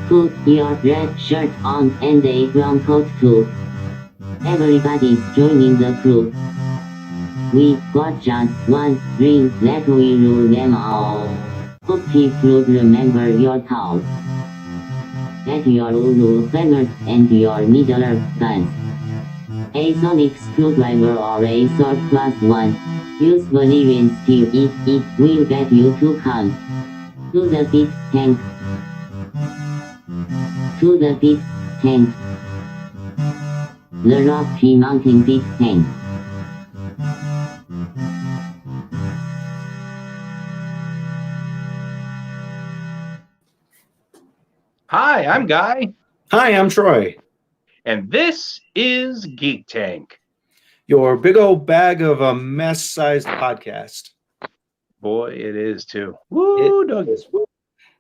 Put your red shirt on and a brown coat too. Everybody's joining the crew. We got just one ring, let we rule them all. Hope fruit, remember your towel. Get your ulu feathers and your needler guns. A sonic screwdriver or a sword +1. Use Valerian steel, it will get you to count. To the pit tank. To the pit tank. The Rocky Mountain pit tank. Hi, I'm Guy. Hi, I'm Troy. And this is Geek Tank. Your big old bag of a mess-sized podcast. Boy, it is too. Woo, doggies.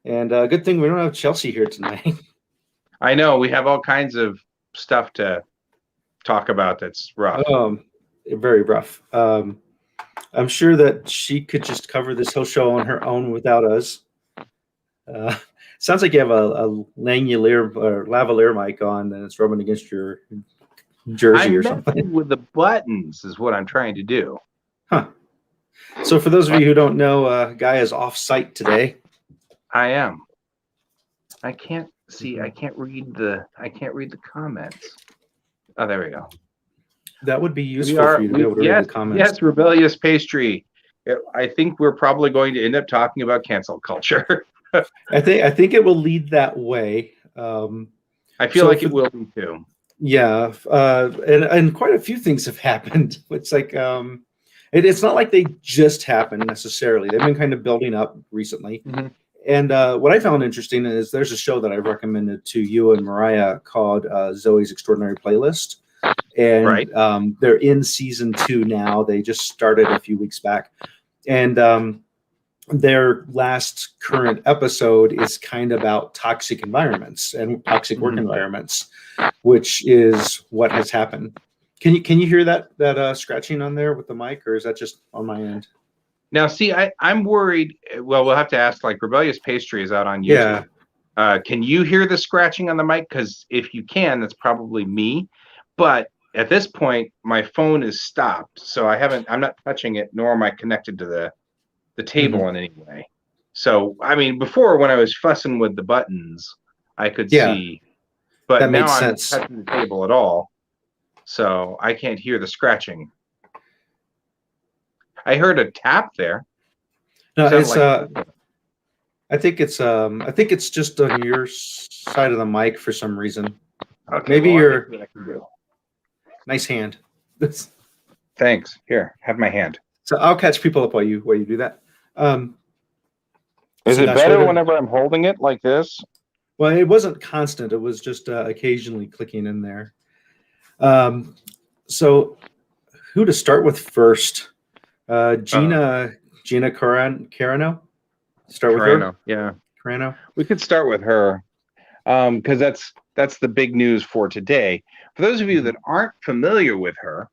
And good thing we don't have Chelsea here tonight. I know, we have all kinds of stuff to talk about that's rough. Very rough. I'm sure that she could just cover this whole show on her own without us. Sounds like you have a lavalier or lavalier mic on, and it's rubbing against your jersey or something. With the buttons is what I'm trying to do. Huh. So for those of you who don't know, Guy is off-site today. I am. I can't see. I can't read the comments. Oh, there we go. That would be useful for you to be able to read the comments. Yes, Rebellious Pastry. I think we're probably going to end up talking about cancel culture. I think it will lead that way. I feel like it will be too. Yeah, and quite a few things have happened. It's like it's not like they just happened necessarily. They've been kind of building up recently. Mm-hmm. And what I found interesting is there's a show that I recommended to you and Mariah called Zoe's Extraordinary Playlist. And right. They're in season 2 now. They just started a few weeks back. And their last current episode is kind of about toxic environments and toxic work environments, which is what has happened. Can you hear that scratching on there with the mic, or is that just on my end? Now, see, I'm worried. Well, we'll have to ask. Like, Rebellious Pastry is out on YouTube. Yeah. Can you hear the scratching on the mic? Because if you can, that's probably me. But at this point, my phone is stopped, so I'm not touching it, nor am I connected to the table in any way. So, I mean, before when I was fussing with the buttons, I could see, but that now makes I'm sense. not touching the table at all, so I can't hear the scratching. I heard a tap there. No, it's I think it's just on your side of the mic for some reason. Okay, maybe you're nice hand. Thanks. Here, have my hand. So I'll catch people up while you do that. Is it better whenever I'm holding it like this? Well, it wasn't constant. It was just occasionally clicking in there. So who to start with first? Gina Carano? Start with her? Yeah. Carano? We could start with her because that's the big news for today. For those of you that aren't familiar with her,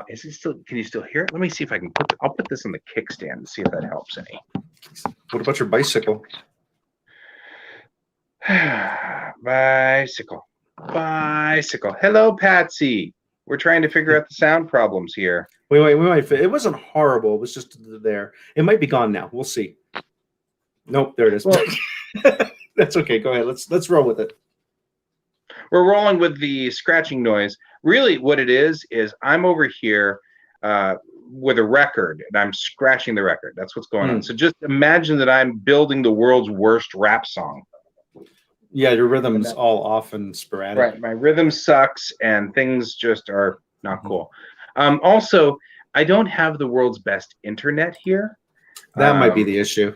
is it still? Can you still hear it? Let me see if I can I'll put this on the kickstand and see if that helps any. What about your bicycle? Bicycle. Hello, Patsy. We're trying to figure out the sound problems here. We might. It wasn't horrible. It was just there. It might be gone now. We'll see. Nope, there it is. Well, that's okay. Go ahead. Let's roll with it. We're rolling with the scratching noise. Really, what it is I'm over here with a record, and I'm scratching the record. That's what's going on. So just imagine that I'm building the world's worst rap song. Yeah, your rhythm's all off and sporadic. Right, my rhythm sucks, and things just are not cool. Also, I don't have the world's best internet here. That might be the issue.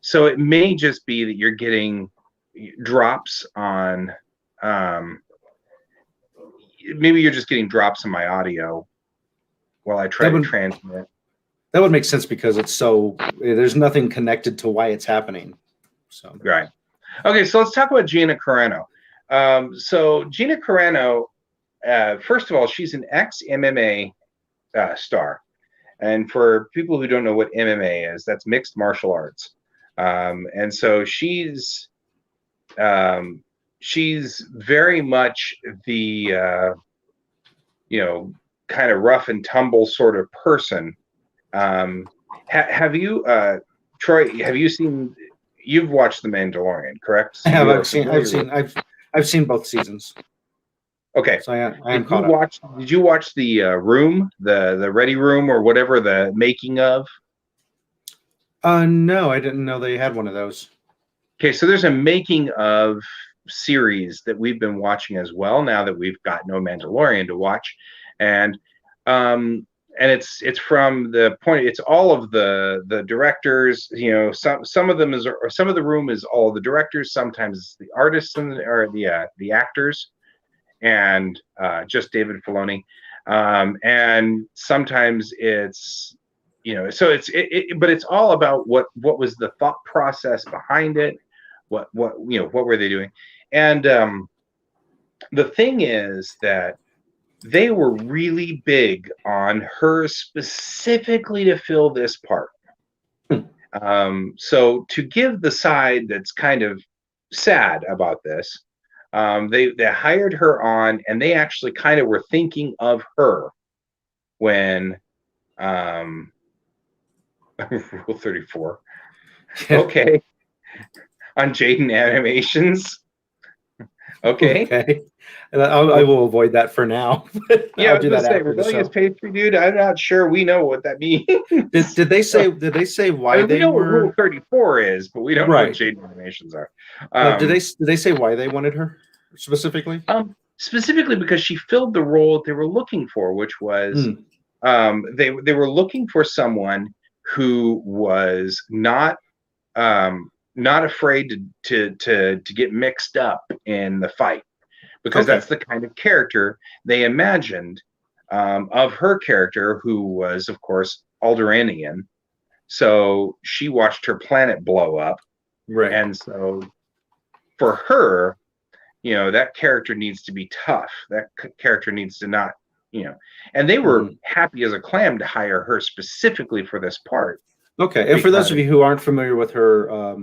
So it may just be that you're getting drops on. Maybe you're just getting drops in my audio while I try to transmit. That would make sense because there's nothing connected to why it's happening. So right. Okay, so let's talk about Gina Carano. So Gina Carano, first of all, she's an ex-MMA star. And for people who don't know what MMA is, that's mixed martial arts. And so she's, she's very much the kind of rough and tumble sort of person. Have you, Troy? Have you seen? You've watched The Mandalorian, correct? So I have. you are familiar with. I've seen both seasons. Okay. So I am caught up. Did you watch the Room, the Ready Room, or whatever, the making of? No, I didn't know they had one of those. Okay, so there's a making of series that we've been watching as well now that we've got no Mandalorian to watch, and it's from the point. It's all of the directors. Some of them is, or some of the room is all the directors. Sometimes it's the artists or the actors, and just David Filoni, and sometimes it's so but it's all about what was the thought process behind it, what were they doing, and the thing is that they were really big on her specifically to fill this part. So to give the side that's kind of sad about this, they hired her on, and they actually kind of were thinking of her when Rule 34. Okay. On Jaden Animations. Okay. Okay. I will avoid that for now. Yeah, I'll do that after the rebellious show. pastry, dude. I'm not sure we know what that means. Did they say why we they know were? what Rule 34 is, but we don't know what Jaden Animations are. Did they say why they wanted her specifically? Specifically because she filled the role that they were looking for, which was they were looking for someone who was not afraid to get mixed up in the fight, because that's the kind of character they imagined of her character, who was, of course, Alderaanian. So she watched her planet blow up, right? And so for her, that character needs to be tough. That character needs to not, and they were happy as a clam to hire her specifically for this part. Okay, and for those of you who aren't familiar with her,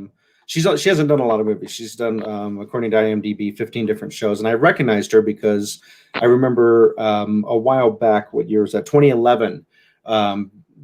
she hasn't done a lot of movies. She's done, according to IMDb, 15 different shows, and I recognized her because I remember a while back, what year was that? 2011.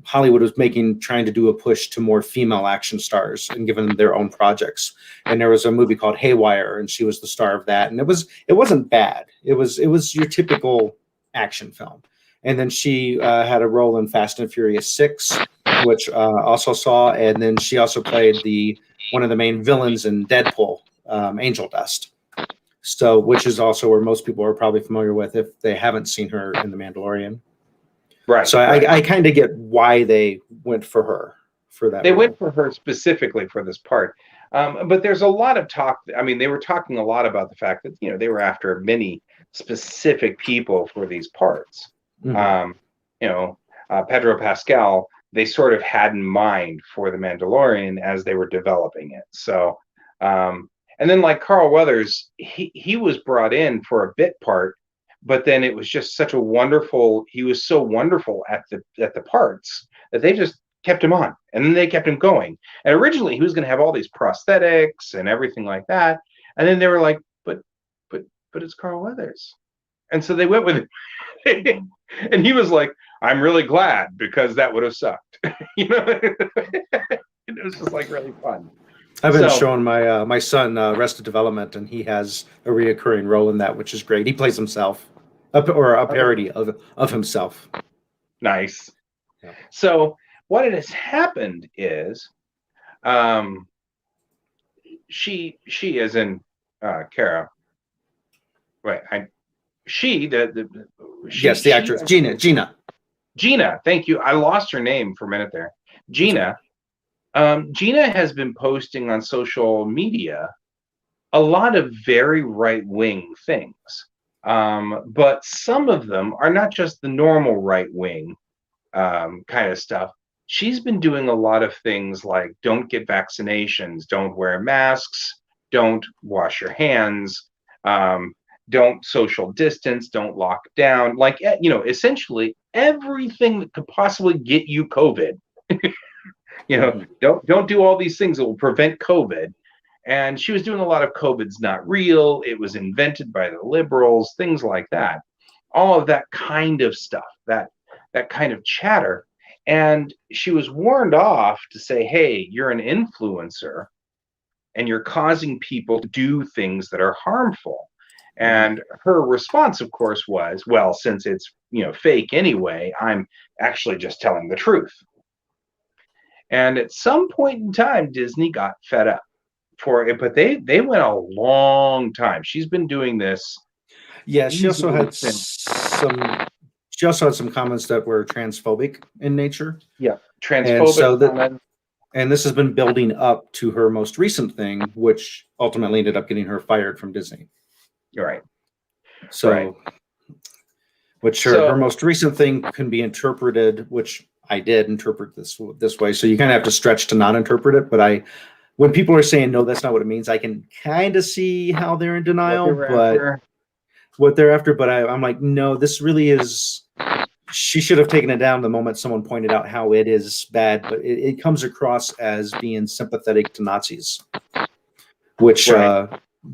Hollywood was trying to do a push to more female action stars and giving them their own projects. And there was a movie called Haywire, and she was the star of that. And it wasn't bad. It was your typical action film. And then she had a role in Fast and Furious 6, which also saw. And then she also played one of the main villains in Deadpool, Angel Dust. So, which is also where most people are probably familiar with if they haven't seen her in The Mandalorian. Right. So I kind of get why they went for her for that. They went for her specifically for this part. But there's a lot of talk. I mean, they were talking a lot about the fact that, they were after many specific people for these parts. Pedro Pascal, they sort of had in mind for The Mandalorian as they were developing it. So, and then like Carl Weathers, he was brought in for a bit part, but then it was just such a wonderful, he was so wonderful at the parts that they just kept him on, and then they kept him going. And originally he was going to have all these prosthetics and everything like that. And then they were like, but it's Carl Weathers. And so they went with it. And he was like, I'm really glad, because that would have sucked. It was just like really fun. I've been showing my son Arrested Development, and he has a reoccurring role in that, which is great. He plays himself, or a parody of himself. Nice. Yeah. So what has happened is, she is in Kara. Right. The actress Gina. Thank you. I lost her name for a minute there. Gina. Gina has been posting on social media a lot of very right-wing things. But some of them are not just the normal right-wing kind of stuff. She's been doing a lot of things like don't get vaccinations, don't wear masks, don't wash your hands, don't social distance, don't lock down. Like, essentially everything that could possibly get you COVID. Don't do all these things that will prevent COVID. And she was doing a lot of COVID's not real. It was invented by the liberals, things like that. All of that kind of stuff, that kind of chatter. And she was warned off to say, hey, you're an influencer and you're causing people to do things that are harmful. And her response, of course, was, well, since it's, fake anyway, I'm actually just telling the truth. And at some point in time, Disney got fed up for it, but they went a long time. She's been doing this. Yeah, she also had some comments that were transphobic in nature. Yeah, transphobic. And this has been building up to her most recent thing, which ultimately ended up getting her fired from Disney. Right. So, right. Her most recent thing can be interpreted, which I did interpret this way. So you kind of have to stretch to not interpret it. But when people are saying, no, that's not what it means, I can kind of see how they're in denial, what they're after. But I'm like, no, this really is. She should have taken it down the moment someone pointed out how it is bad, but it comes across as being sympathetic to Nazis, which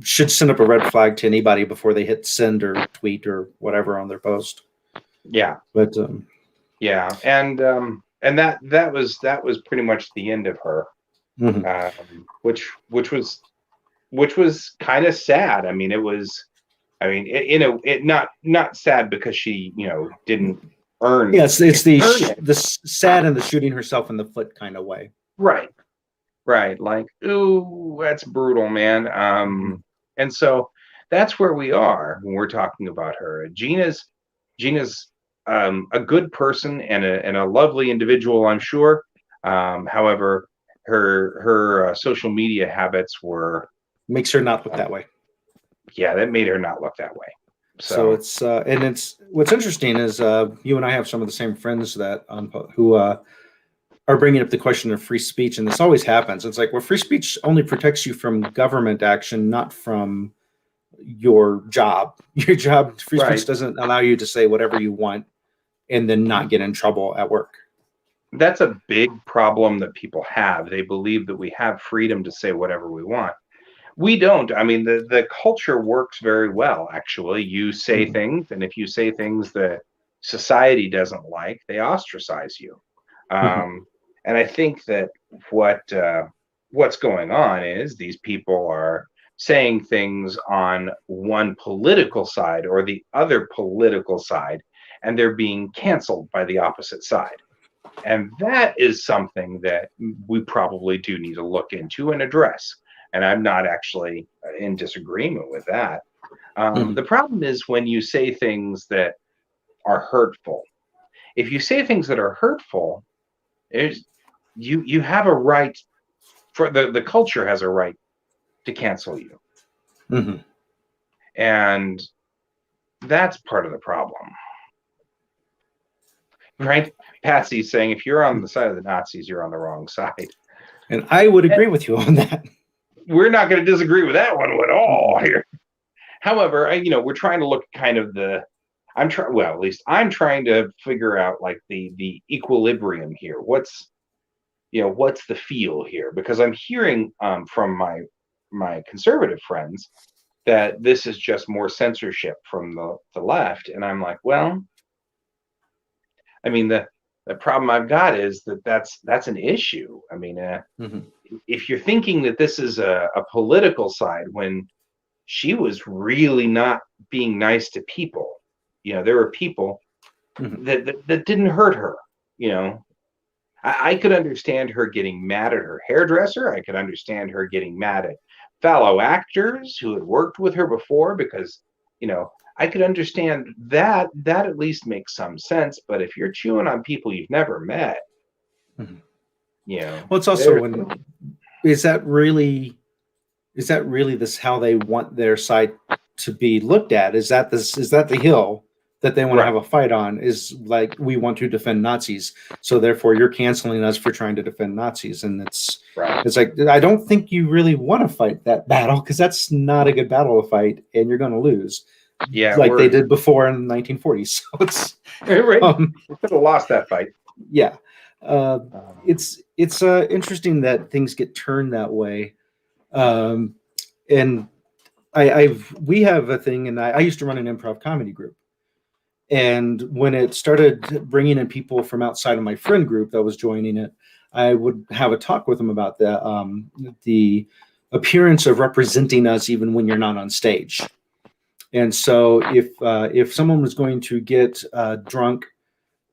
should send up a red flag to anybody before they hit send or tweet or whatever on their post. Yeah. But yeah. And that was pretty much the end of her, which was kind of sad. I mean, not sad because she, didn't earn. Yeah, it's the sad and the shooting herself in the foot kind of way. Right. Like, ooh, that's brutal, man. And so that's where we are when we're talking about her. Gina's a good person and a lovely individual, I'm sure. However, her social media habits makes her not look that way. Yeah, that made her not look that way. So it's what's interesting is you and I have some of the same friends that who are bringing up the question of free speech, and this always happens. It's like, well, free speech only protects you from government action, not from your job. Your job, free speech doesn't allow you to say whatever you want and then not get in trouble at work. That's a big problem that people have. They believe that we have freedom to say whatever we want. We don't. I mean, the culture works very well, actually. You say things, and if you say things that society doesn't like, they ostracize you. And I think that what's going on is these people are saying things on one political side or the other political side, and they're being canceled by the opposite side. And that is something that we probably do need to look into and address. And I'm not actually in disagreement with that. The problem is when you say things that are hurtful. If you say things that are hurtful, you have a right, for the culture has a right to cancel you. And that's part of the problem. Right? Patsy's saying, if you're on the side of the Nazis, you're on the wrong side. And I would agree with you on that. We're not going to disagree with that one at all here. However, we're trying to look kind of at least I'm trying to figure out like the equilibrium here. What's the feel here? Because I'm hearing from my conservative friends that this is just more censorship from the left. And I'm like, well, I mean, the problem I've got is that's an issue. I mean, if you're thinking that this is a political side, when she was really not being nice to people, there were people that didn't hurt her. I could understand her getting mad at her hairdresser. I could understand her getting mad at fellow actors who had worked with her before, because I could understand that at least makes some sense. But if you're chewing on people you've never met, well, it's also is that really this how they want their side to be looked at? Is that the hill that they want to have a fight on? Is like, we want to defend Nazis, so therefore you're canceling us for trying to defend Nazis, and it's like, I don't think you really want to fight that battle, because that's not a good battle to fight, and you're going to lose. Yeah, like they did before in the 1940s. So it's we could have lost that fight. Yeah, it's interesting that things get turned that way. And we have a thing, and I used to run an improv comedy group. And when it started bringing in people from outside of my friend group that was joining it, I would have a talk with them about the appearance of representing us even when you're not on stage. And so if someone was going to get drunk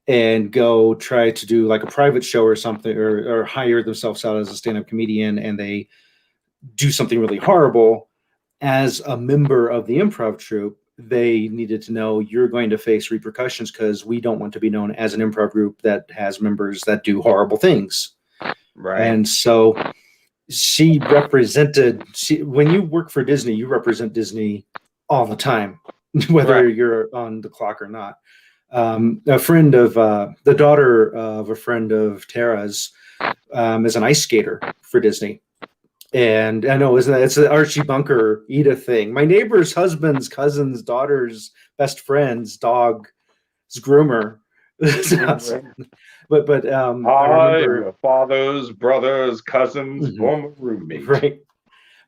and go try to do like a private show or something, or hire themselves out as a stand-up comedian, and they do something really horrible, as a member of the improv troupe, they needed to know you're going to face repercussions because we don't want to be known as an improv group that has members that do horrible things. Right. And so when you work for Disney, you represent Disney all the time, whether you're on the clock or not. A friend of the daughter of a friend of Tara's is an ice skater for Disney. And I know, isn't that, it's the Archie Bunker Edith thing. My neighbor's husband's cousin's daughter's best friend's dog's groomer. But I remember your father's brother's cousin's former roommate. Right.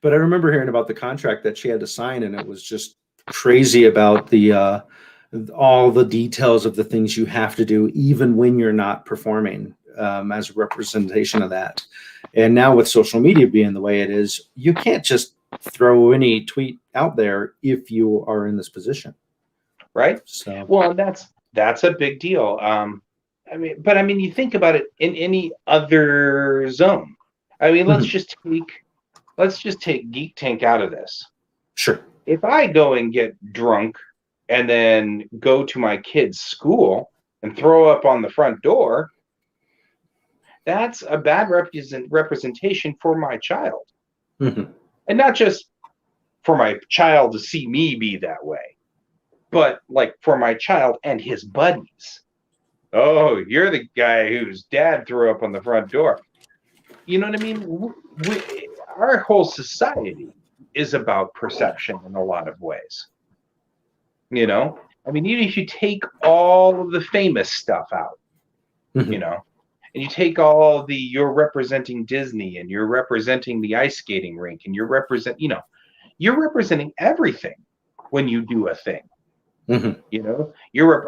But I remember hearing about the contract that she had to sign, and it was just crazy about the all the details of the things you have to do, even when you're not performing, as a representation of that. And now with social media being the way it is, you can't just throw any tweet out there if you are in this position. Right. So, well, that's a big deal. I mean, you think about it in any other zone. I mean, let's just take Geek Tank out of this. Sure. If I go and get drunk and then go to my kid's school and throw up on the front door, that's a bad representation for my child. And not just for my child to see me be that way, but like for my child and his buddies. Oh, you're the guy whose dad threw up on the front door. You know what I mean? Our whole society is about perception in a lot of ways. You know? I mean, even if you take all of the famous stuff out, you know, and you take you're representing Disney, and you're representing the ice skating rink, and you're representing everything when you do a thing. You know,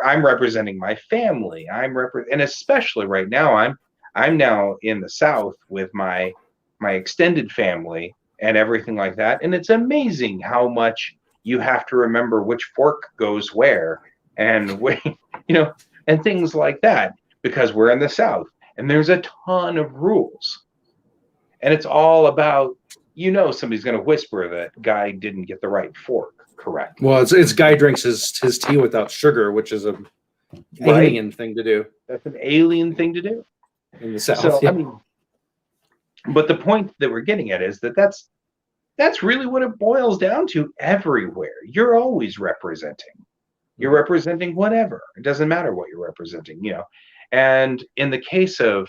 I'm representing my family. And especially right now, I'm now in the South with my extended family and everything like that. And it's amazing how much you have to remember which fork goes where, and and things like that, because we're in the South. And there's a ton of rules. And it's all about, somebody's going to whisper that Guy didn't get the right fork correct. Well, it's Guy drinks his tea without sugar, which is an alien thing to do. That's an alien thing to do. In the South. So, I mean, but the point that we're getting at is that's really what it boils down to everywhere. You're always representing. You're representing whatever. It doesn't matter what you're representing, And in the case of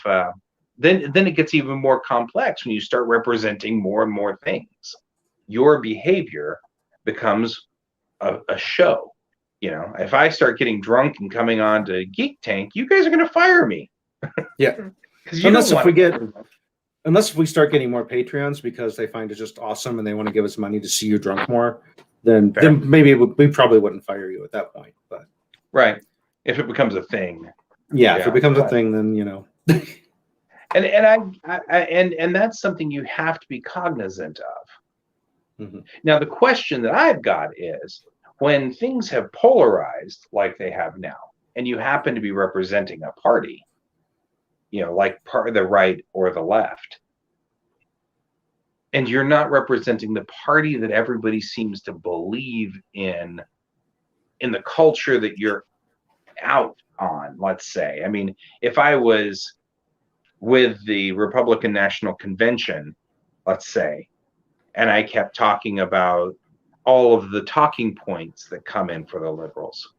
then it gets even more complex when you start representing more and more things. Your behavior becomes a show. If I start getting drunk and coming on to Geek Tank, you guys are going to fire me. Yeah. Unless we start getting more Patreons because they find it just awesome and they want to give us money to see you drunk more, then maybe we probably wouldn't fire you at that point. But right, if it becomes a thing. Yeah, if it becomes a thing, then and that's something you have to be cognizant of. Now, the question that I've got is, when things have polarized like they have now, and you happen to be representing a party, like part of the right or the left, and you're not representing the party that everybody seems to believe in the culture that you're out on, let's say. I mean, if I was with the Republican National Convention, let's say, and I kept talking about all of the talking points that come in for the liberals,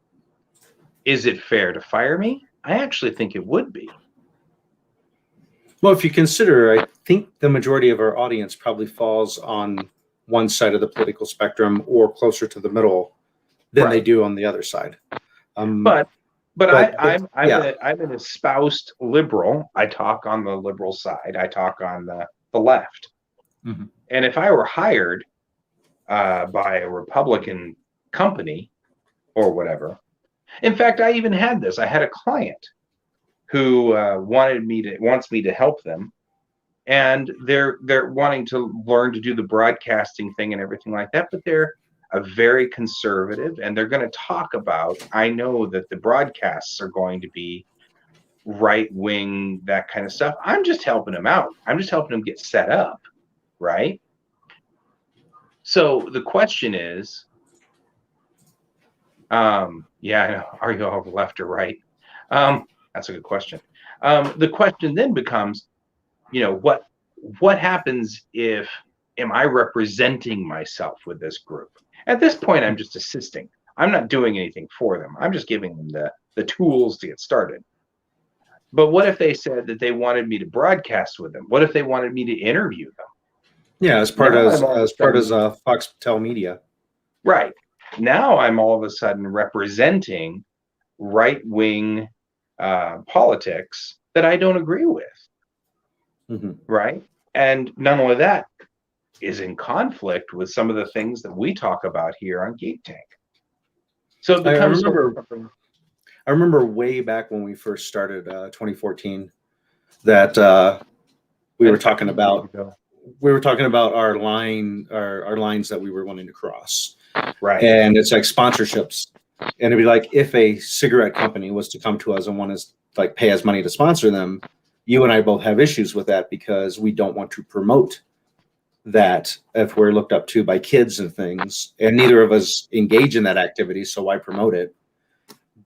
is it fair to fire me? I actually think it would be. Well, if you consider, I think the majority of our audience probably falls on one side of the political spectrum or closer to the middle than they do on the other side. I'm an espoused liberal. I talk on the liberal side. I talk on the left. And if I were hired by a Republican company or whatever, in fact, I even had this. I had a client who wants me to help them, and they're wanting to learn to do the broadcasting thing and everything like that, but they're a very conservative, and they're going to talk about, I know that the broadcasts are going to be right wing, that kind of stuff. I'm just helping them out. I'm just helping them get set up, right? So the question is, yeah, I know. Are you all left or right? That's a good question. The question then becomes, what happens if, am I representing myself with this group? At this point, I'm just assisting. I'm not doing anything for them. I'm just giving them the tools to get started. But what if they said that they wanted me to broadcast with them? What if they wanted me to interview them? Yeah, as part of Foxtel Media. Right. Now I'm all of a sudden representing right-wing politics that I don't agree with. Mm-hmm. Right. And none of that is in conflict with some of the things that we talk about here on Geek Tank. So it becomes I remember way back when we first started 2014 that we were talking about our lines that we were wanting to cross. Right. And it's like sponsorships. And it'd be like, if a cigarette company was to come to us and want to like pay us money to sponsor them, you and I both have issues with that because we don't want to promote that if we're looked up to by kids and things, and neither of us engage in that activity, so why promote it?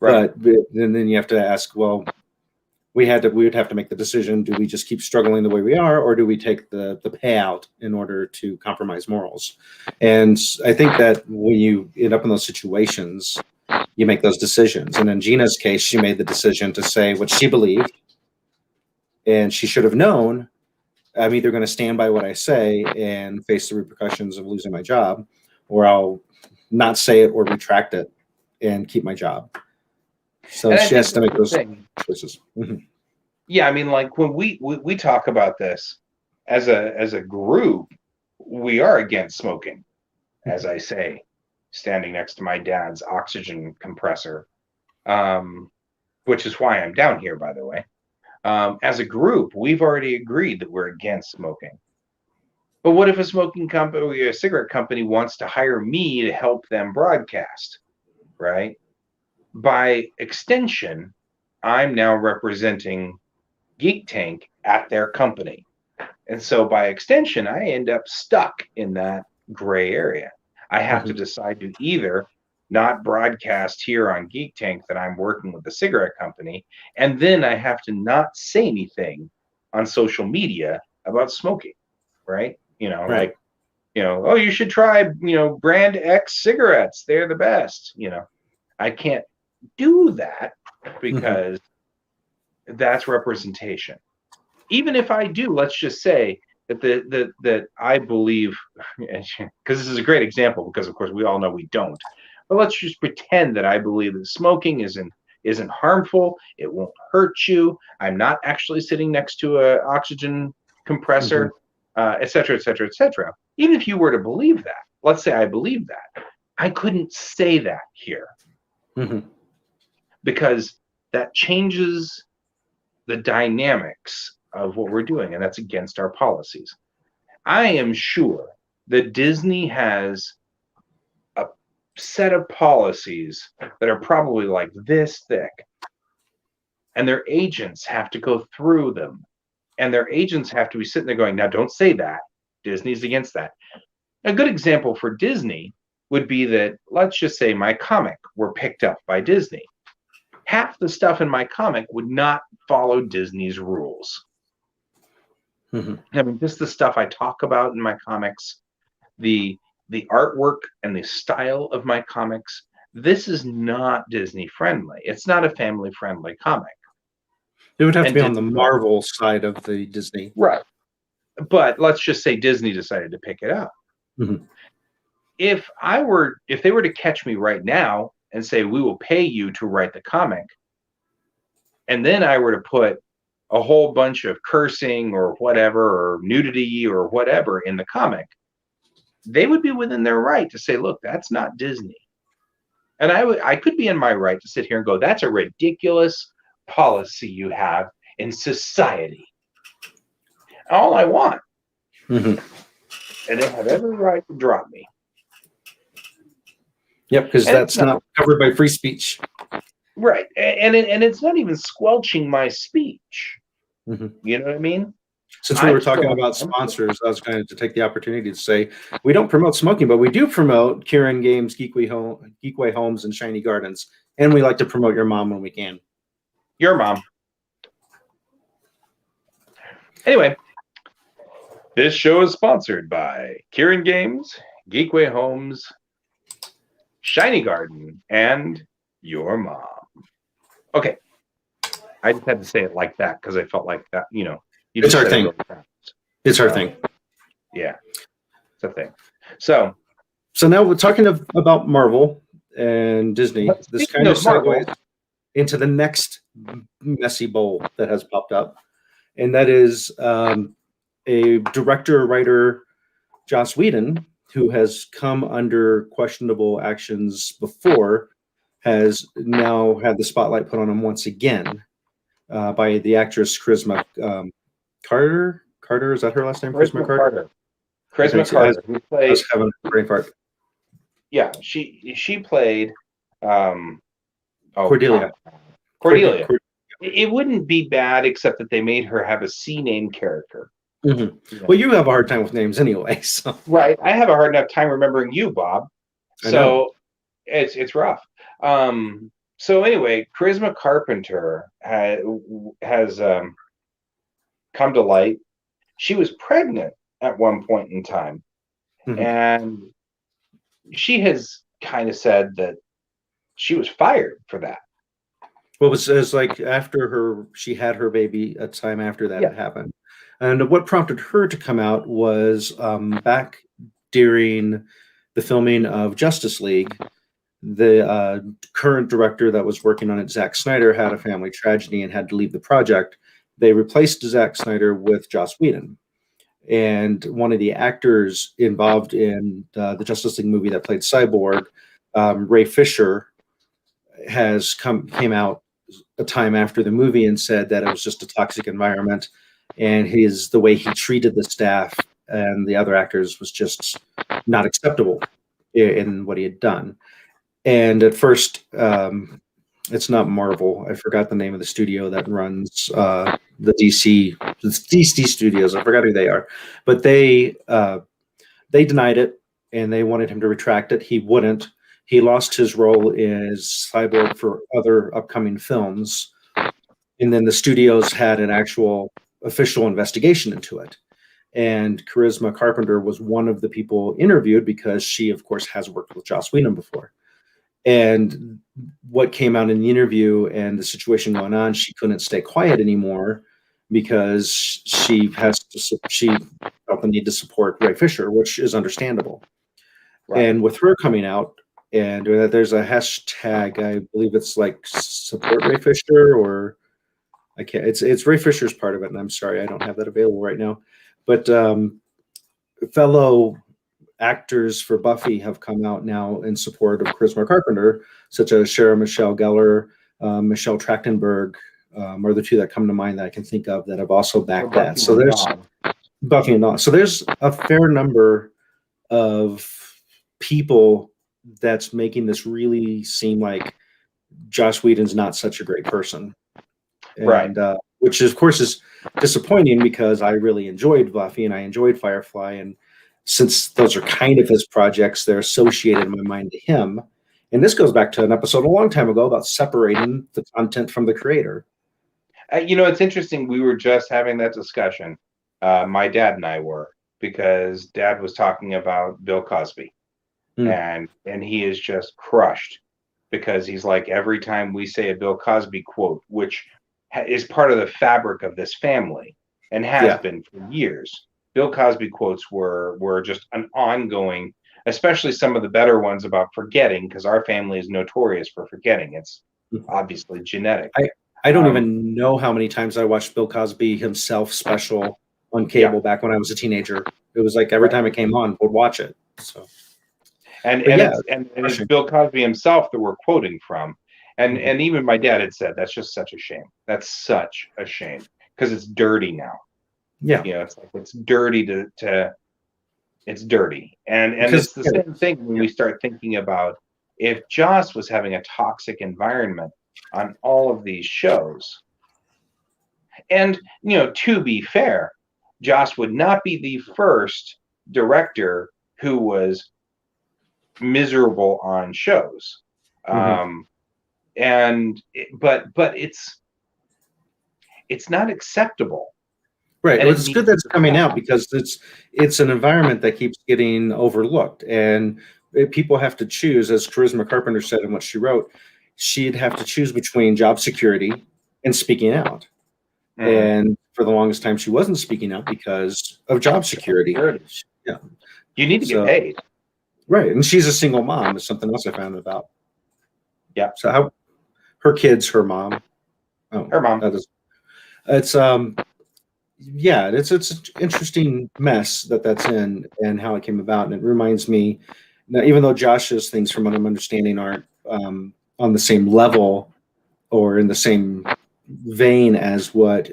Right. But then you have to ask, well, we would have to make the decision: do we just keep struggling the way we are, or do we take the payout in order to compromise morals? And I think that when you end up in those situations, you make those decisions. And in Gina's case, she made the decision to say what she believed, and she should have known, I'm either going to stand by what I say and face the repercussions of losing my job, or I'll not say it or retract it and keep my job. So she has to make those choices. Mm-hmm. Yeah, I mean, like when we talk about this as a group, we are against smoking, as I say, standing next to my dad's oxygen compressor, which is why I'm down here, by the way. As a group, we've already agreed that we're against smoking. But what if a smoking company, a cigarette company, wants to hire me to help them broadcast, right? By extension, I'm now representing Geek Tank at their company. And so by extension, I end up stuck in that gray area. I have to decide to either not broadcast here on Geek Tank that I'm working with the cigarette company, and then I have to not say anything on social media about smoking, right? Like, oh, you should try, brand X cigarettes. They're the best. I can't do that because that's representation. Even if I do, let's just say that that I believe, because this is a great example, because of course we all know we don't. But let's just pretend that I believe that smoking isn't harmful. It won't hurt you. I'm not actually sitting next to an oxygen compressor, et cetera, et cetera, et cetera. Even if you were to believe that, let's say I believe that, I couldn't say that here because that changes the dynamics of what we're doing, and that's against our policies. I am sure that Disney has a set of policies that are probably like this thick, and their agents have to go through them, and their agents have to be sitting there going, now don't say that. Disney's against that. A good example for Disney would be that, let's just say my comic were picked up by Disney. Half the stuff in my comic would not follow Disney's rules. I mean, just the stuff I talk about in my comics, the artwork and the style of my comics, this is not Disney friendly. It's not a family friendly comic. It would have to be on the Marvel side of the Disney. Right. But let's just say Disney decided to pick it up. If they were to catch me right now and say, we will pay you to write the comic, and then I were to put a whole bunch of cursing or whatever, or nudity or whatever in the comic, they would be within their right to say, look, that's not Disney. And I could be in my right to sit here and go, that's a ridiculous policy you have in society. All I want. Mm-hmm. And they have every right to drop me. Yep, because that's not covered by free speech. Right. And it's not even squelching my speech. Mm-hmm. You know what I mean? Since we were talking about sponsors, I was going to take the opportunity to say we don't promote smoking, but we do promote Kieran Games, Geekway Homes, and Shiny Gardens. And we like to promote your mom when we can. Your mom. Anyway, this show is sponsored by Kieran Games, Geekway Homes, Shiny Garden, and your mom. Okay. I just had to say it like that because I felt like that, you know. It's our thing. It's our thing. Yeah. It's a thing. So now we're talking about Marvel and Disney. This kind of segues into the next messy bowl that has popped up. And that is a director-writer, Joss Whedon, who has come under questionable actions before, has now had the spotlight put on him once again by the actress Charisma Carter. Carter, is that her last name? Charisma Carter. Charisma Carter. Who played, I was having a brain fart. Yeah, she played Cordelia. Cordelia. It wouldn't be bad except that they made her have a C-name character. Mm-hmm. You know? Well, you have a hard time with names anyway. So. Right. I have a hard enough time remembering you, Bob. So it's rough. So anyway, Charisma Carpenter has come to light. She was pregnant at one point in time. Mm-hmm. And she has kind of said that she was fired for that. Well, it was like after she had her baby, a time after that had happened. And what prompted her to come out was back during the filming of Justice League, the current director that was working on it, Zack Snyder, had a family tragedy and had to leave the project. They replaced Zack Snyder with Joss Whedon. And one of the actors involved in the Justice League movie that played Cyborg, Ray Fisher, came out a time after the movie and said that it was just a toxic environment, and the way he treated the staff and the other actors was just not acceptable in what he had done. And at first, it's not Marvel. I forgot the name of the studio that runs the DC studios. I forgot who they are, but they denied it and they wanted him to retract it. He wouldn't. He lost his role as Cyborg for other upcoming films. And then the studios had an actual official investigation into it. And Charisma Carpenter was one of the people interviewed because she, of course, has worked with Joss Whedon before. And what came out in the interview and the situation going on, she couldn't stay quiet anymore because she felt the need to support Ray Fisher, which is understandable. Right. And with her coming out, and there's a hashtag, I believe it's like support Ray Fisher, or I can't. It's Ray Fisher's part of it, and I'm sorry I don't have that available right now. But fellow actors for Buffy have come out now in support of Charisma Carpenter, such as Sarah Michelle Gellar, Michelle Trachtenberg, are the two that come to mind that I can think of that have also backed that. So there's Buffy and Dawn. So there's a fair number of people that's making this really seem like Joss Whedon's not such a great person. And, right. Which of course is disappointing because I really enjoyed Buffy and I enjoyed Firefly, and since those are kind of his projects, they're associated in my mind to him. And this goes back to an episode a long time ago about separating the content from the creator. It's interesting. We were just having that discussion. My dad and I were, because Dad was talking about Bill Cosby. And he is just crushed because he's like, every time we say a Bill Cosby quote, which is part of the fabric of this family and has been for years, Bill Cosby quotes were just an ongoing, especially some of the better ones about forgetting, because our family is notorious for forgetting. It's obviously genetic. I don't even know how many times I watched Bill Cosby himself special on cable back when I was a teenager. It was like every time it came on, we'd watch it. So, and yeah, it's Bill Cosby himself that we're quoting from, and even my dad had said that's just such a shame. That's such a shame because it's dirty now. Yeah, it's like it's dirty to it's dirty, and it's the same thing when we start thinking about if Joss was having a toxic environment on all of these shows. And, to be fair, Joss would not be the first director who was miserable on shows. But it's not acceptable. Right. Well, it's good that's coming out because it's an environment that keeps getting overlooked, and people have to choose, as Charisma Carpenter said in what she wrote, she'd have to choose between job security and speaking out. And for the longest time, she wasn't speaking out because of job security. Yeah, you need to get paid. Right, and she's a single mom. Is something else I found about. Yeah. So how her kids, her mom. Oh, her mom. It's yeah, it's an interesting mess that's in and how it came about, and it reminds me. Now, even though Josh's things, from what I'm understanding, aren't on the same level or in the same vein as what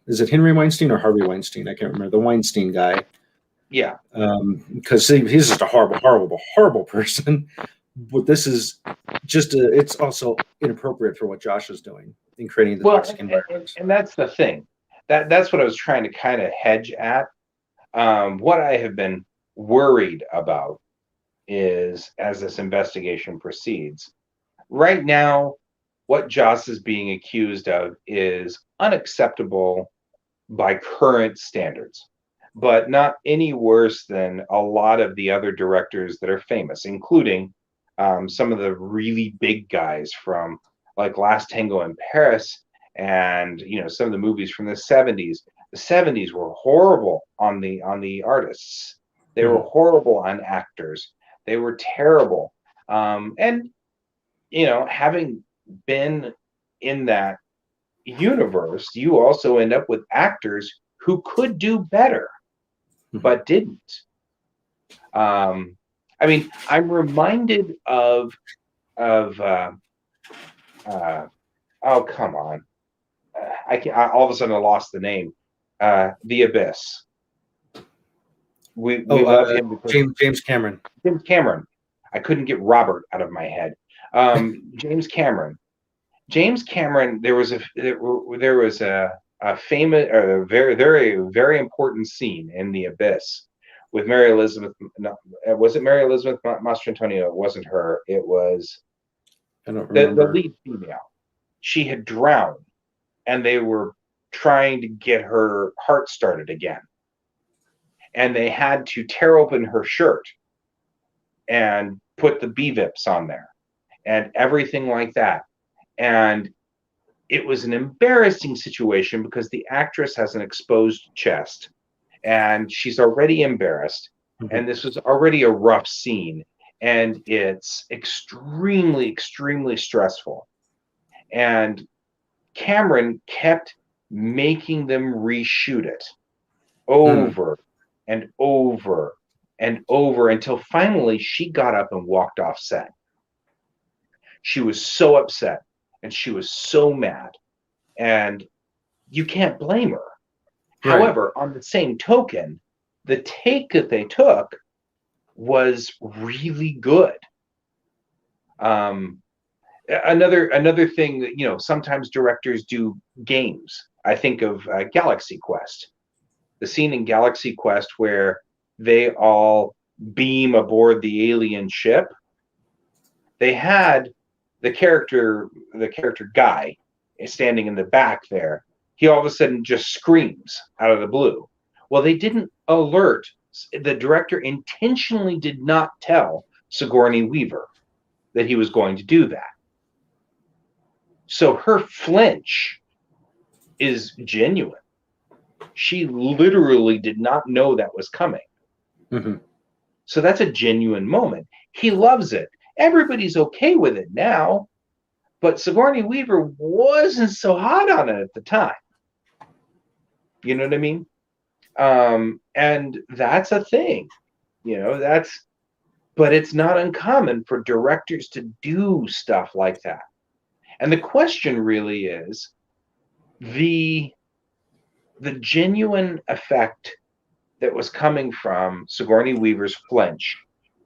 is it Henry Weinstein or Harvey Weinstein? I can't remember, the Weinstein guy. Yeah. Because he's just a horrible person. But this is just it's also inappropriate for what Josh is doing in creating the toxic environment. And that's the thing. That's what I was trying to kind of hedge at. What I have been worried about is, as this investigation proceeds, right now, what Joss is being accused of is unacceptable by current standards, but not any worse than a lot of the other directors that are famous, including some of the really big guys from like Last Tango in Paris, and some of the movies from the 70s. The 70s were horrible on the artists. They were horrible on actors. They were terrible. And having been in that universe, you also end up with actors who could do better but didn't. I mean, I'm reminded of oh, come on. I all of a sudden I lost the name. The Abyss. We love him. James Cameron. James Cameron. I couldn't get Robert out of my head. James Cameron. James Cameron. There was a famous, or very, very, very important scene in The Abyss with Mary Elizabeth. No, was it Mary Elizabeth Mastrantonio? It wasn't her. It was I don't remember. The lead female. She had drowned, and they were trying to get her heart started again. And they had to tear open her shirt and put the BVIPs on there and everything like that. And it was an embarrassing situation because the actress has an exposed chest and she's already embarrassed. And this was already a rough scene. And it's extremely, extremely stressful. And Cameron kept making them reshoot it over and over and over until finally she got up and walked off set. She was so upset and she was so mad, and you can't blame her. Right. However, on the same token, the take that they took was really good. Another thing that, sometimes directors do games. I think of Galaxy Quest. The scene in Galaxy Quest where they all beam aboard the alien ship. They had the character guy standing in the back there. He all of a sudden just screams out of the blue. Well, they didn't alert. The director intentionally did not tell Sigourney Weaver that he was going to do that. So her flinch is genuine. She literally did not know that was coming. So that's a genuine moment. He loves it. Everybody's okay with it now, But Sigourney Weaver wasn't so hot on it at the time. You know what I mean? And that's a thing. But it's not uncommon for directors to do stuff like that. And the question really is the genuine effect that was coming from Sigourney Weaver's flinch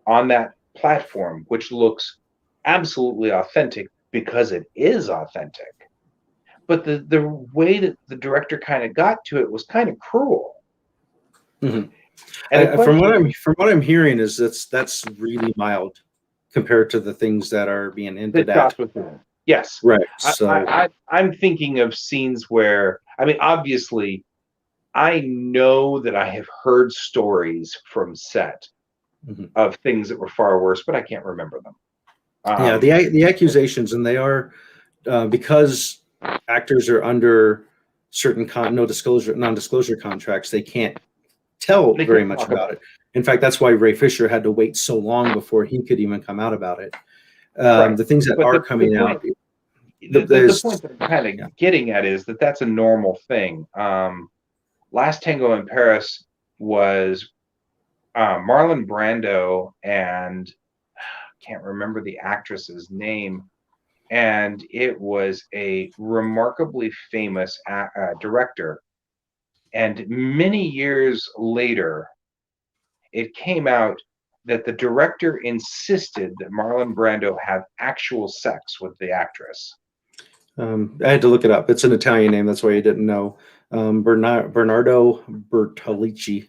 on that platform, which looks absolutely authentic because it is authentic. But the way that the director kind of got to it was kind of cruel. Mm-hmm. And from what I'm hearing is that's really mild compared to the things that are being hinted at. Yes, right. So I'm thinking of scenes where, I mean, obviously, I know that I have heard stories from set of things that were far worse, but I can't remember them. The accusations, and they are because actors are under certain non-disclosure contracts, they can't tell very much about it. In fact, that's why Ray Fisher had to wait so long before he could even come out about it. Right. The things that are coming out. The point that I'm kind of getting at is that that's a normal thing. Last Tango in Paris was Marlon Brando and I can't remember the actress's name, and it was a remarkably famous director. And many years later, it came out that the director insisted that Marlon Brando have actual sex with the actress. I had to look it up. It's an Italian name. That's why you didn't know. Bernardo Bertolucci.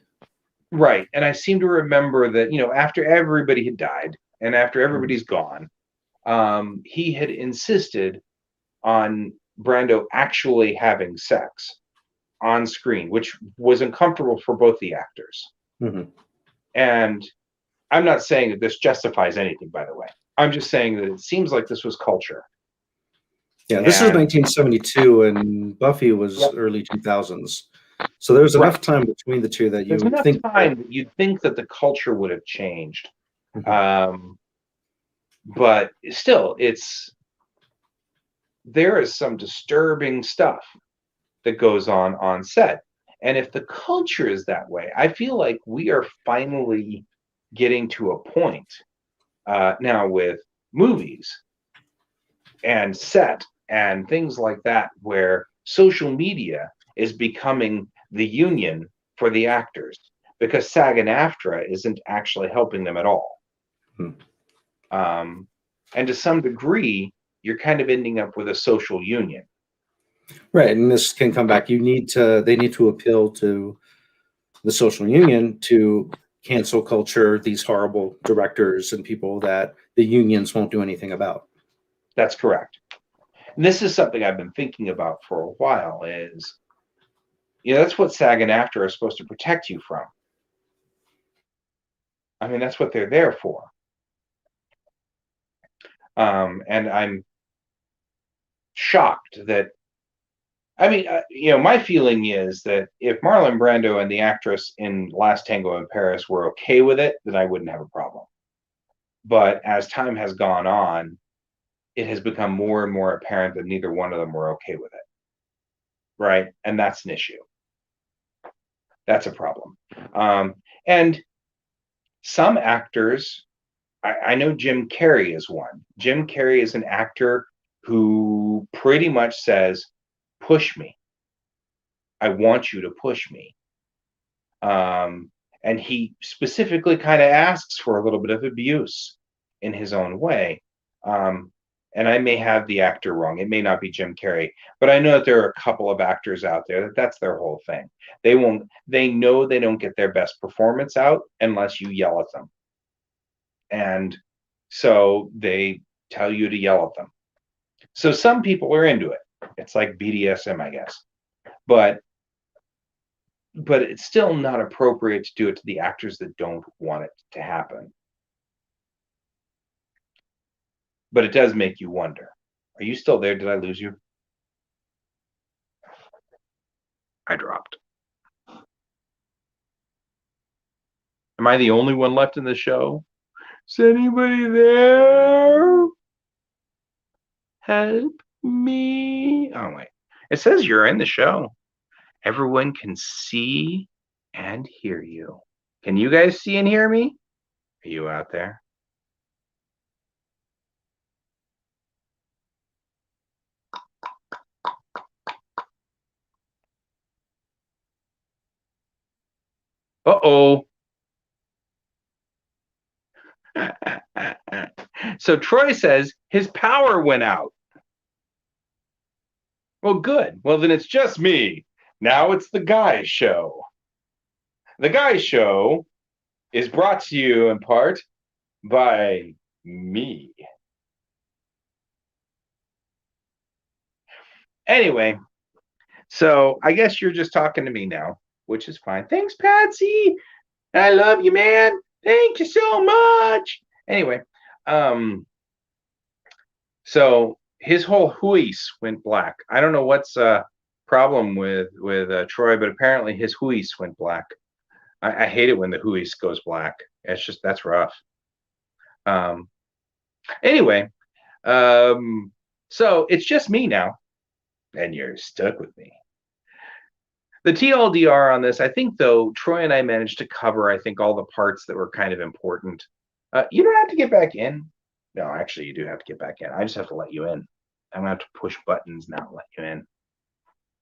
Right. And I seem to remember that, after everybody had died and after everybody's gone, he had insisted on Brando actually having sex on screen, which was uncomfortable for both the actors. And I'm not saying that this justifies anything, by the way. I'm just saying that it seems like this was culture. Yeah, this is 1972, and Buffy was early 2000s. So there was enough time between the two that you would think. You'd think that the culture would have changed. But still, there is some disturbing stuff that goes on set. And if the culture is that way, I feel like we are finally getting to a point now with movies and set and things like that, where social media is becoming the union for the actors, because SAG-AFTRA isn't actually helping them at all. And to some degree, you're kind of ending up with a social union. Right, and this can come back. They need to appeal to the social union to cancel culture, these horrible directors and people that the unions won't do anything about. That's correct. And this is something I've been thinking about for a while, is, that's what SAG and AFTRA are supposed to protect you from. I mean, that's what they're there for. And I'm shocked that, my feeling is that if Marlon Brando and the actress in Last Tango in Paris were okay with it, then I wouldn't have a problem. But as time has gone on, it has become more and more apparent that neither one of them were okay with it. Right? And that's an issue. That's a problem. And some actors, I know Jim Carrey is one. Jim Carrey is an actor who pretty much says, push me. I want you to push me. And he specifically kind of asks for a little bit of abuse in his own way. And I may have the actor wrong. It may not be Jim Carrey, but I know that there are a couple of actors out there that's their whole thing. They know they don't get their best performance out unless you yell at them. And so they tell you to yell at them. So some people are into it. It's like BDSM, I guess. But it's still not appropriate to do it to the actors that don't want it to happen. But it does make you wonder. Are you still there? Did I lose you? I dropped. Am I the only one left in the show? Is anybody there? help me. Oh, wait. It says you're in the show. Everyone can see and hear you. Can you guys see and hear me? Are you out there? Uh-oh. So Troy says his power went out. Well, good. Well, then it's just me. Now it's the Guy Show. The Guy Show is brought to you in part by me. Anyway, so I guess you're just talking to me now, which is fine. Thanks, Patsy. I love you, man. Thank you so much. Anyway, so his whole huis went black. I don't know what's problem with Troy, but apparently his huis went black. I hate it when the huis goes black. It's just, that's rough. Anyway, so it's just me now, and you're stuck with me. The TLDR on this, I think, though, Troy and I managed to cover, I think, all the parts that were kind of important. You don't have to get back in. No, actually, you do have to get back in. I just have to let you in. I'm going to have to push buttons now to let you in.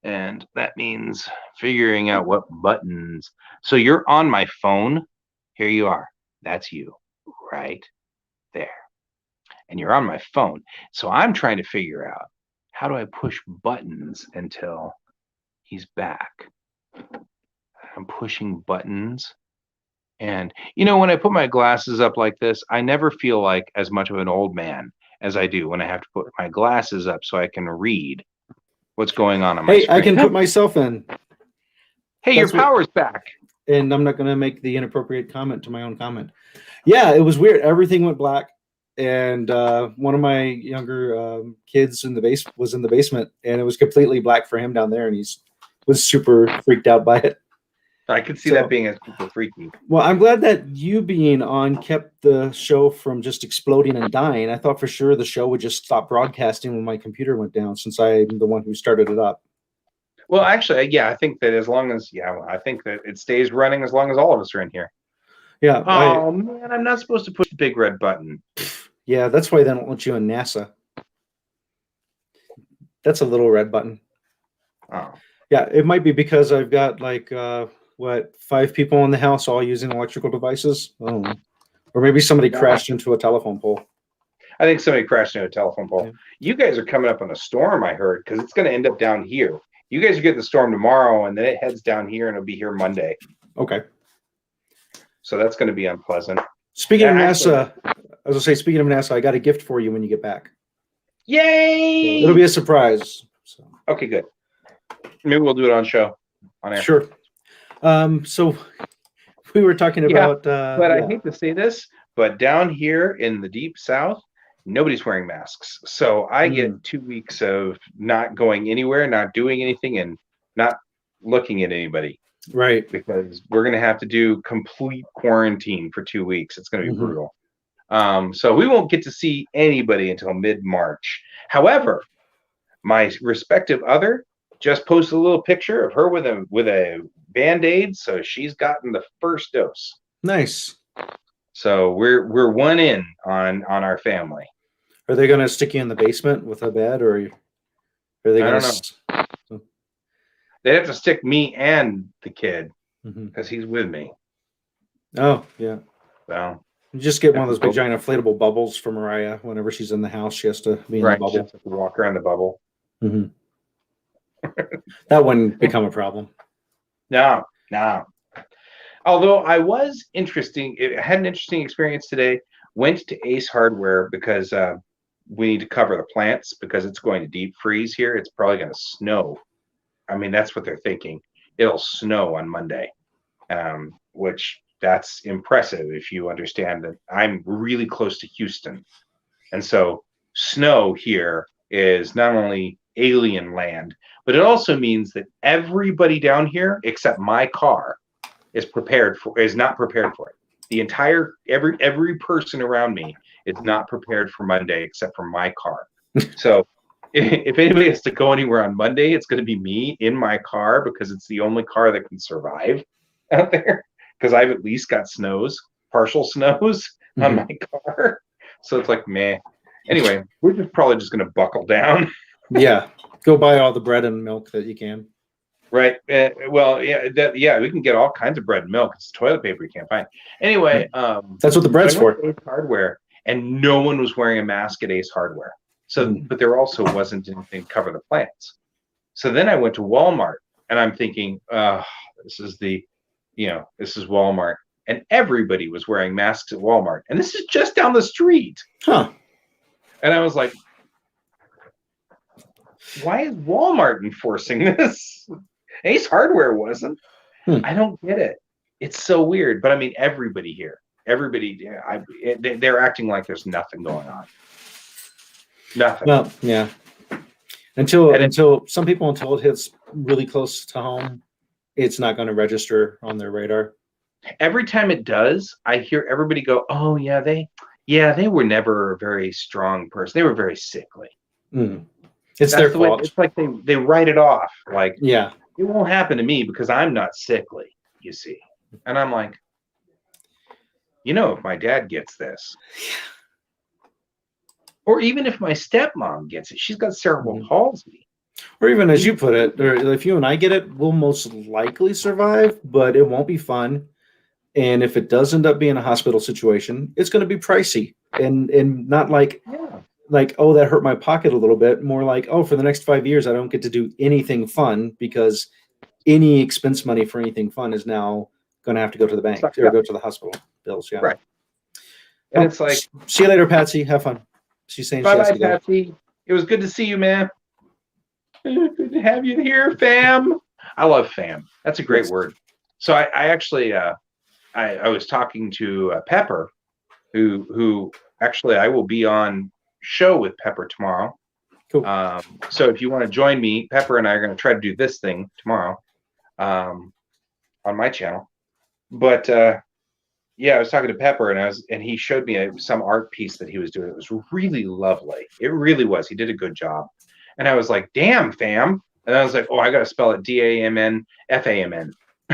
And that means figuring out what buttons. So you're on my phone. Here you are. That's you right there. And you're on my phone. So I'm trying to figure out, how do I push buttons until he's back? I'm pushing buttons. And, you know, when I put my glasses up like this, I never feel like as much of an old man as I do when I have to put my glasses up so I can read what's going on my screen. I can put myself in. Hey, your power's back. And I'm not going to make the inappropriate comment to my own comment. Yeah, it was weird. Everything went black. And one of my younger kids was in the basement, and it was completely black for him down there, and was super freaked out by it. I could see that being super freaky. Well, I'm glad that you being on kept the show from just exploding and dying. I thought for sure the show would just stop broadcasting when my computer went down, since I'm the one who started it up. Well, actually, yeah, I think that I think that it stays running as long as all of us are in here. Yeah. Oh, man, I'm not supposed to push the big red button. Yeah, that's why they don't want you in NASA. That's a little red button. Oh. Yeah, it might be because I've got like 5 people in the house all using electrical devices. Oh. Or maybe somebody crashed into a telephone pole. I think somebody crashed into a telephone pole. Yeah. You guys are coming up on a storm, I heard, because it's going to end up down here. You guys are getting the storm tomorrow, and then it heads down here, and it'll be here Monday. Okay. So that's going to be unpleasant. Speaking of NASA, I was going to say, speaking of NASA, I got a gift for you when you get back. Yay! So it'll be a surprise. So. Okay, good. Maybe we'll do it on air. Sure. So we were talking about... but I hate to say this, but down here in the deep south, nobody's wearing masks. So I get 2 weeks of not going anywhere, not doing anything, and not looking at anybody. Right. Because we're going to have to do complete quarantine for 2 weeks. It's going to be brutal. So we won't get to see anybody until mid-March. However, my respective other just posted a little picture of her with a Band-Aid, so she's gotten the first dose. Nice. So we're one in on our family. Are they going to stick you in the basement with a bed, or are they going to? They have to stick me and the kid because he's with me. Oh yeah. So you just get one of those big giant inflatable bubbles for Mariah. Whenever she's in the house, she has to be in the bubble. She has to walk around the bubble. That wouldn't become a problem. No. Although I was I had an interesting experience today. Went to Ace Hardware because we need to cover the plants because it's going to deep freeze here. It's probably going to snow. I mean, that's what they're thinking. It'll snow on Monday, which that's impressive if you understand that I'm really close to Houston. And so snow here is not only alien land, but it also means that everybody down here except my car is not prepared for it. The entire every person around me is not prepared for Monday except for my car. So if anybody has to go anywhere on Monday, it's going to be me in my car because it's the only car that can survive out there. Because I've at least got partial snows on my car. So it's like, meh. Anyway, we're probably just going to buckle down. Yeah. Go buy all the bread and milk that you can. Right. Well, yeah, we can get all kinds of bread and milk. It's toilet paper you can't find. Anyway, that's what the bread's for. Ace Hardware, and no one was wearing a mask at Ace Hardware. So, but there also wasn't anything to cover the plants. So then I went to Walmart, and I'm thinking, this is Walmart, and everybody was wearing masks at Walmart, and this is just down the street. Huh. And I was like, why is Walmart enforcing this? Ace Hardware wasn't. I don't get it. It's so weird. But I mean, everybody here, they're acting like there's nothing going on. Nothing. Well, yeah. Until some people, until it hits really close to home, it's not going to register on their radar. Every time it does, I hear everybody go, "Oh yeah, they were never a very strong person. They were very sickly." It's their fault. It's like they write it off. Like, yeah, it won't happen to me because I'm not sickly, you see. And I'm like, if my dad gets this, or even if my stepmom gets it, she's got cerebral palsy. Or even as you put it, or if you and I get it, we'll most likely survive, but it won't be fun. And if it does end up being a hospital situation, it's going to be pricey, and not like oh, that hurt my pocket a little bit. More like, oh, for the next 5 years, I don't get to do anything fun because any expense money for anything fun is now going to have to go to the bank or go to the hospital bills. Yeah, right. And it's like, see you later, Patsy. Have fun. She's saying, bye, Patsy. It was good to see you, man. Good to have you here, fam. I love fam. That's a great word. So I actually, I was talking to Pepper, who actually I will be on show with Pepper tomorrow. Cool. So if you want to join me, Pepper and I are going to try to do this thing tomorrow on my channel. But I was talking to Pepper, and he showed me some art piece that he was doing. It was really lovely. It really was. He did a good job. And I was like, damn, fam. And I was like, oh, I got to spell it DAMNFAMN.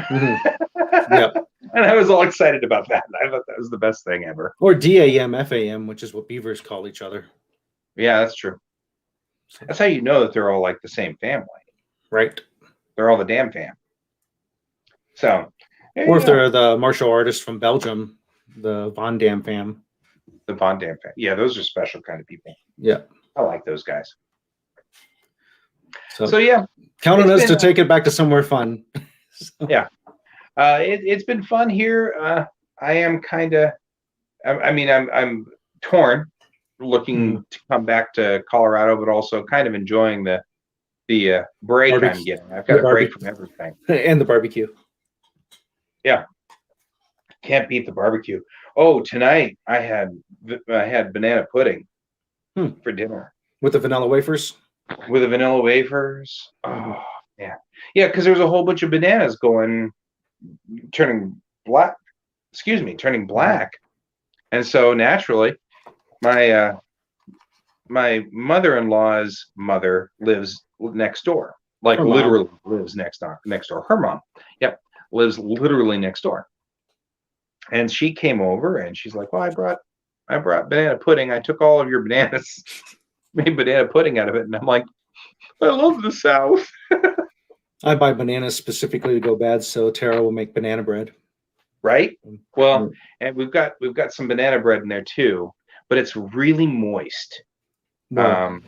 Yep. And I was all excited about that. I thought that was the best thing ever. Or DAMFAM, which is what beavers call each other. Yeah, that's true. That's how you know that they're all like the same family. Right. They're all the damn fam. So. Or if they're the martial artists from Belgium, the Von Dam fam. The Von Dam fam. Yeah, those are special kind of people. Yeah. I like those guys. So yeah. Count on us to take it back to somewhere fun. Yeah. It's been fun here. I am kind of, I'm torn looking to come back to Colorado, but also kind of enjoying the break I'm getting. I've got a break from everything. And the barbecue. Yeah. Can't beat the barbecue. Oh, tonight I had banana pudding for dinner. With the vanilla wafers? With the vanilla wafers. Oh, yeah. Yeah, because there's a whole bunch of bananas turning black. And so naturally, my mother-in-law's mother lives next door. Like literally lives next door. Her mom. Yep. Lives literally next door. And she came over and she's like, well, I brought banana pudding. I took all of your bananas, made banana pudding out of it. And I'm like, I love the South. I buy bananas specifically to go bad, so Tara will make banana bread. Right? Well, and we've got some banana bread in there too, but it's really moist. Wow.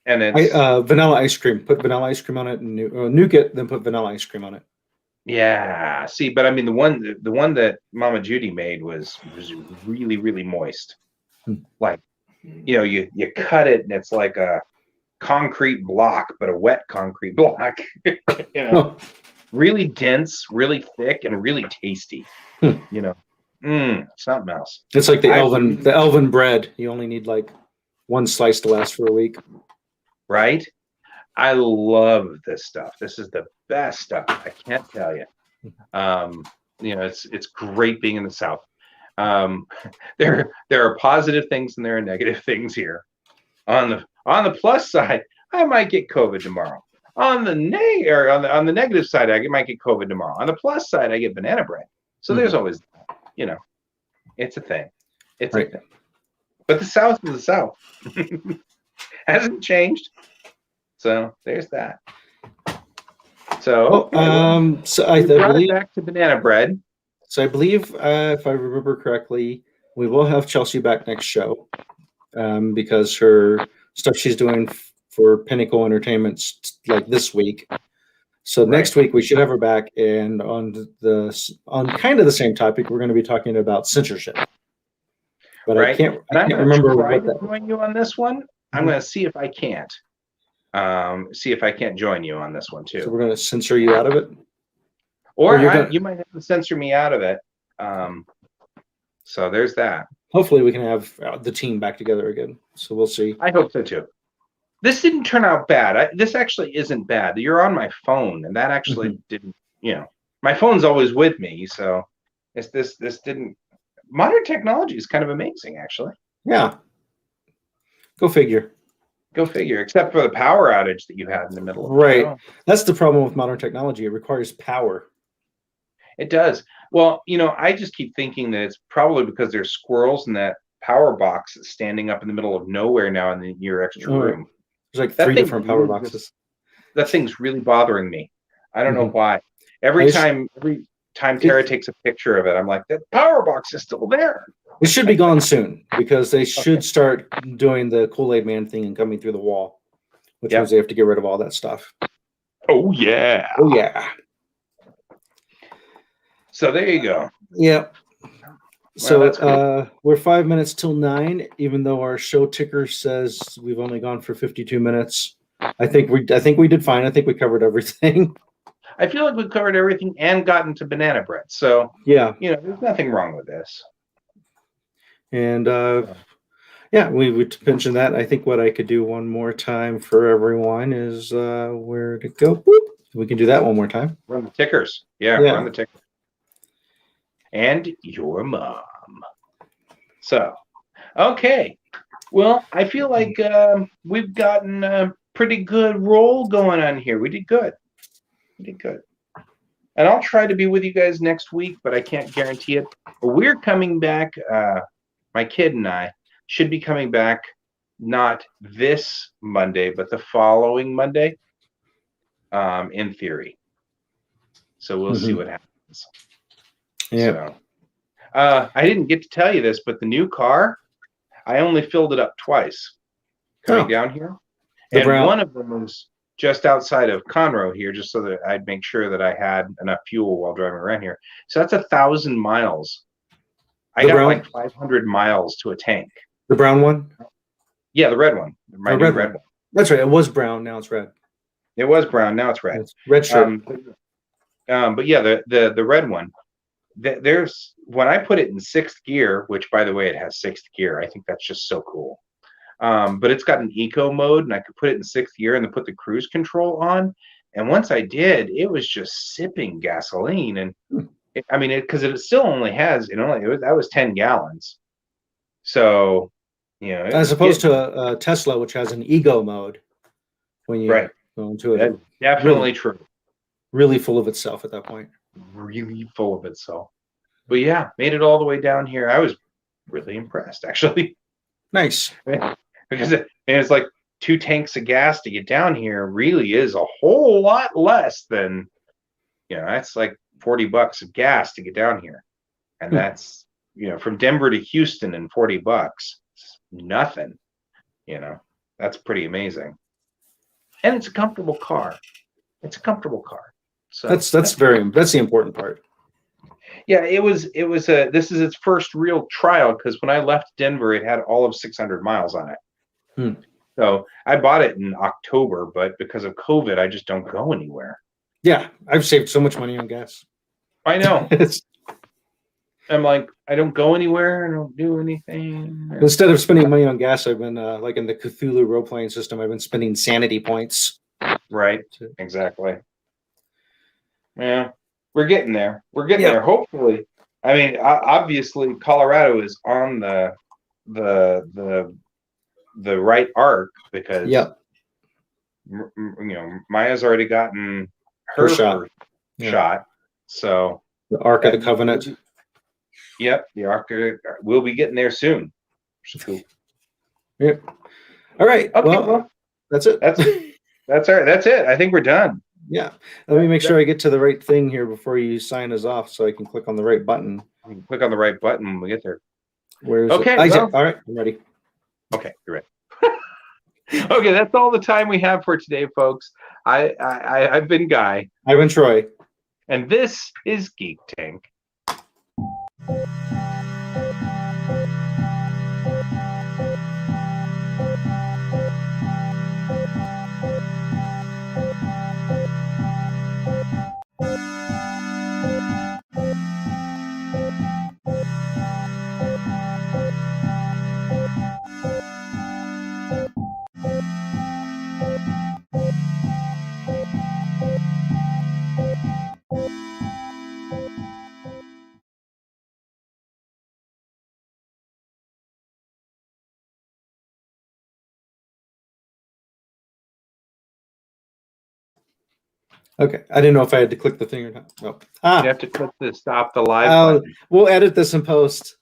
And it's vanilla ice cream. Put vanilla ice cream on it and nuke it, then put vanilla ice cream on it. Yeah. See, but I mean the one that Mama Judy made was really, really moist. Like, you cut it and it's like a concrete block, but a wet concrete block. Really dense, really thick, and really tasty. Something else. It's like the elven bread. You only need like one slice to last for a week. Right? I love this stuff. This is the best stuff. I can't tell you. It's great being in the South. There are positive things and there are negative things here. On the plus side, I might get COVID tomorrow. On the on the negative side, I might get COVID tomorrow. On the plus side, I get banana bread. So there's always, it's a thing. It's a thing. But the South is the South. Hasn't changed. So there's that. So, so I brought believe it back to banana bread. So I believe, if I remember correctly, we will have Chelsea back next show, because her stuff she's doing for Pinnacle Entertainment's like this week. So next week we should have her back, and on kind of the same topic, we're going to be talking about censorship. But I can't remember what that. Join you on this one. I'm going to see if I can't. See if I can't join you on this one too. So we're going to censor you out of it, or you might have to censor me out of it. So there's that. Hopefully we can have the team back together again. So we'll see. I hope so too. This didn't turn out bad. This actually isn't bad. You're on my phone, and that actually didn't. My phone's always with me, so this didn't. Modern technology is kind of amazing, actually. Yeah. Go figure. Go figure. Except for the power outage that you had in the middle of the show. That's the problem with modern technology. It requires power. It does. Well, I just keep thinking that it's probably because there's squirrels in that power box that's standing up in the middle of nowhere now in your extra room. There's like 3 different power boxes. That thing's really bothering me. I don't know why. Every time Tara takes a picture of it, I'm like, that power box is still there. It should be gone soon, because they should start doing the Kool-Aid Man thing and coming through the wall, which means they have to get rid of all that stuff. Oh, yeah. Oh, yeah. So there you go. Yep. So cool. We're 5 minutes till 9, even though our show ticker says we've only gone for 52 minutes. I think we did fine. I think we covered everything. I feel like we've covered everything and gotten to banana bread. So yeah, there's nothing wrong with this. And we mentioned that. I think what I could do one more time for everyone is where to go. We can do that one more time. Run the tickers. Yeah. Run the tickers. And your mom. So, okay. Well, I feel like we've gotten a pretty good roll going on here. We did good. And I'll try to be with you guys next week, but I can't guarantee it. We're coming back. My kid and I should be coming back not this Monday, but the following Monday, in theory. So we'll see what happens. Yeah. So, I didn't get to tell you this, but the new car, I only filled it up twice coming down here. And one of them was just outside of Conroe here, just so that I'd make sure that I had enough fuel while driving around here. So that's 1,000 miles. I got like 500 miles to a tank. The brown one? Yeah, the red one. My new red one. That's right. It was brown. Now it's red. It was brown. Now it's red. It's red shirt. But yeah, the red one. There's when I put it in 6th gear, which by the way, it has 6th gear. I think that's just so cool. But it's got an eco mode, and I could put it in 6th gear and then put the cruise control on. And once I did, it was just sipping gasoline. And because it still only has, that was 10 gallons. So, as opposed to a Tesla, which has an ego mode when you go into it. That's definitely true. Really full of itself at that point. Really full of itself. But yeah, made it all the way down here. I was really impressed, actually. Nice. Because it's like 2 tanks of gas to get down here really is a whole lot less than, that's like $40 of gas to get down here. And that's, from Denver to Houston and $40. It's nothing. That's pretty amazing. And it's a comfortable car. So that's the important part. Yeah, this is its first real trial, because when I left Denver, it had all of 600 miles on it. So I bought it in October, but because of COVID, I just don't go anywhere. Yeah, I've saved so much money on gas. I know. I'm like, I don't go anywhere. I don't do anything. Instead of spending money on gas, I've been like in the Cthulhu role-playing system, I've been spending sanity points. Right. Exactly. Yeah, we're getting there. There. Hopefully, obviously, Colorado is on the the right arc because Yep. Maya's already gotten Her her shot. first Yeah. shot. So The Ark of the Covenant. Yep, the arc we'll be getting there soon. Cool. Yep. All right. Okay, Well, that's it. That's all right. That's it. I think we're done. Yeah. Let me make sure I get to the right thing here before you sign us off so I can click on the right button. Click on the right button when we get there. Where's Okay, it? well, All right, I'm ready. Okay, you're ready. Okay, that's all the time we have for today, folks. I've been Guy. I've been Troy. And this is Geek Tank. Okay, I didn't know if I had to click the thing or not. No. You have to click the stop the live button. We'll edit this in post.